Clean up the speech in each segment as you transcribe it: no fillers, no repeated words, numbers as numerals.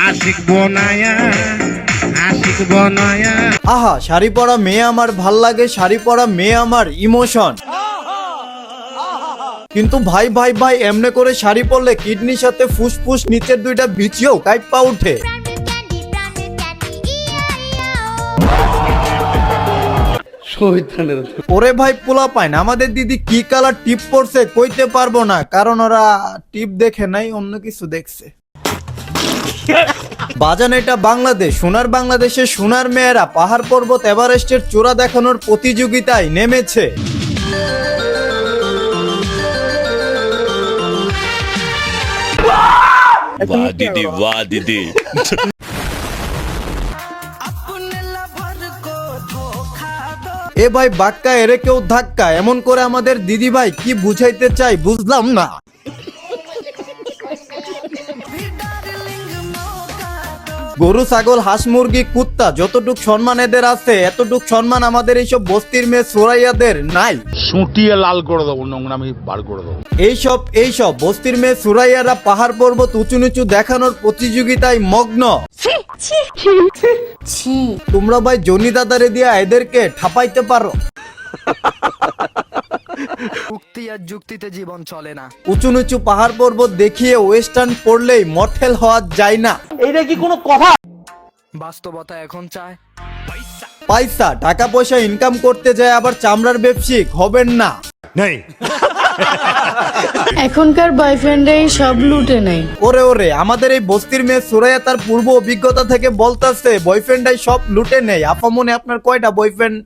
আশিক বনায়া আশিক বনায়া। আহা, শাড়ি পরা মেয়ে আমার ভাল লাগে, শাড়ি পরা মেয়ে আমার ইমোশন। কিন্তু ভাই ভাই ভাই এমনে করে শাড়ি পরলে কিডনির সাথে ফুসফুস নিচের দুইটা বিচিও কাইপা উঠে। ওরে ভাই পোলা পাইন, আমাদের দিদি কি কালার টিপ পরছে কইতে পারবো না, কারণ ওরা টিপ দেখে নাই, অন্য কিছু দেখছে। বাজান এটা বাংলাদেশ, সোনার বাংলাদেশে সোনার মেয়েরা পাহাড় পর্বত এভারেস্টের চূড়া দেখানোর প্রতিযোগিতায় নেমেছে। वाह दीदी वाह दीदी। এ ভাই বাক্কা এরে কেউ ধাক্কা, এমন করে আমাদের দিদি ভাই কি বুঝাইতে চাই বুঝলাম না। গরু ছাগল হাঁস মুরগি কুত্তা যতটুক সম্মান এদের আছে এতটুক সম্মান আমাদের এইসব বস্তির মেয়ে সুরাইয়াদের নাই। সুটিয়ে লাল করে দেবো, নোংরামি বার করে দেবো। এইসব বস্তির মেয়ে সুরাইয়ারা পাহাড় পর্বত উঁচু নিচু দেখানোর প্রতিযোগিতায় মগ্ন। তোমরা ভাই জনি দাদারে দিয়া এদেরকে ঠাপাইতে পারো। উক্তি আর যুক্তিতে জীবন চলে না। উঁচু নিচু পাহাড় পর্বত দেখিয়ে ওয়েস্টার্ন পড়লেই মর্টেল হওয়া যায় না। এইটা কি কোনো কথা? বাস্তবতা এখন চায় পয়সা, টাকা পয়সা ইনকাম করতে যায় আবার চামড়ার ব্যবসায়িক হবেন না। এখনকার বয়ফ্রেন্ডরাই সব লুটে নেয়। ওরে ওরে, আমাদের এই বস্তির মেয়ে সুরাইয়া তার পূর্ব অভিজ্ঞতা থেকে বলতাছে বয়ফ্রেন্ডাই সব লুটে নেয়। আপামনে আপনার কয়টা বয়ফ্রেন্ড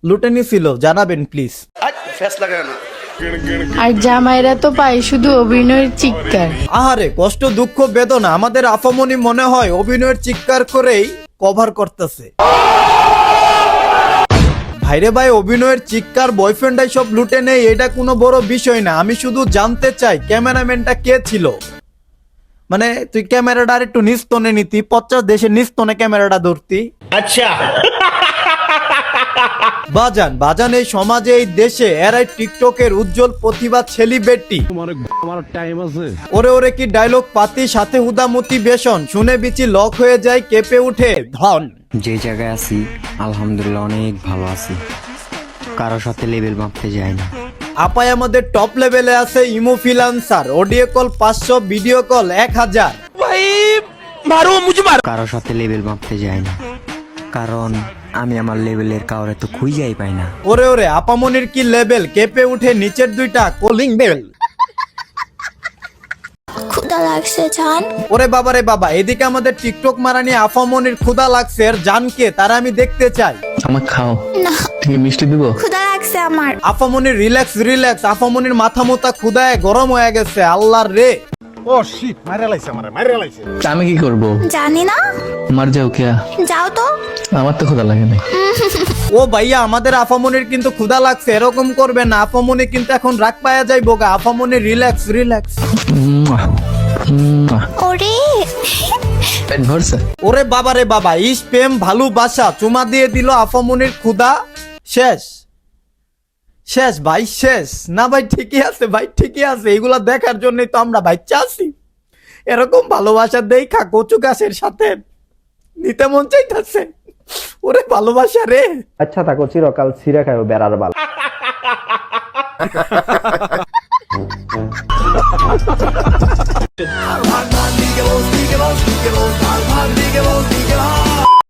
লুটে নিছিল জানাবেন প্লিজ। আর জামাইরা তো পায় শুধু অভিনয়ের চিৎকার। আহারে কষ্ট দুঃখ বেদনা, আমাদের আফামনি মনে হয় অভিনয়ের চিৎকার করেই কভার করতেছে। ভাইরে ভাই, অভিনয়ের চিৎকার বয়ফ্রেন্ডাই সব লুটে নেই এটা কোনো বড় বিষয় না। আমি শুধু জানতে চাই ক্যামেরাম্যানটা কে ছিল। মানে তুই ক্যামেরাটা আর একটু নিস্তনে নিতি, 50 দেশের নিস্তনে ক্যামেরাটা ধরতি। আচ্ছা বাজান এই সমাজে এই দেশে এরাই টিকটকের উজ্জ্বল প্রতিভা সেলিব্রিটি। ওরে ওরে কি ডায়লগ পাতি, সাথে হুদামতি বেশন, শুনে বিচি লক হয়ে যায়, কেঁপে উঠে ধন। যে জায়গায় আছি আলহামদুলিল্লাহ অনেক ভালো আছি, কারোর সাথে লেভেল মাপতে যাই না। আপায় আমাদের টপ লেভেলে আছে ইমোফিলান্সার, অডিও কল 500, ভিডিও কল 1000। কারোর সাথে লেভেল মাপতে যাই না, কারণ আমি আমার লেভেলের কাউরে তো খুঁজেই পাই না। ওরে ওরে, আপামনির কি লেভেল, কেঁপে উঠে নিচের দুইটা কলিং বেল। ক্ষুধা লাগছে জান। ওরে বাবা রে বাবা, এদিকে আমাদের টিকটক মারানি আফামনির ক্ষুধা লাগছে, আর জানকে তারা আমি দেখতে চাই। আমার খাও, না ঠিক মিষ্টি দিব। ক্ষুধা লাগছে আমার। আফামনির রিল্যাক্স, আফামনির মাথা মোতা ক্ষুধায় গরম হয়ে গেছে। আল্লাহর রে, ও শিট, মাইরা লাইছে আমারে, মাইরা লাইছে। আমি কি করব? জানি না। মার যাও কে? যাও তো। আমার তো ক্ষুধা লাগে না। ও ভাইয়া, আমাদের আফামনির কিন্তু ক্ষুধা লাগছে, এরকম করবে না। আফামনি কিন্তু এখন রাগ পায়া যাইবো গা। আফামনি রিল্যাক্স। ওরে পেট ভরছে? ওরে বাবা রে বাবা, ইস প্রেম ভালোবাসা চুমা দিয়ে দিল, আফামনির ক্ষুধা শেষ ভাই, শেষ না ভাই? ঠিকই আছে ভাই, ঠিকই আছে। এগুলা দেখার জন্যই তো আমরা ভাই চাচ্ছি। এরকম ভালোবাসা দেখা কচু গাছের সাথে নিতে মন চাইতেছে। ওরে ভালোবাসা রে। আচ্ছা থাকো, চিরকাল ছিঁড়ে খাও বেড়ার বাল।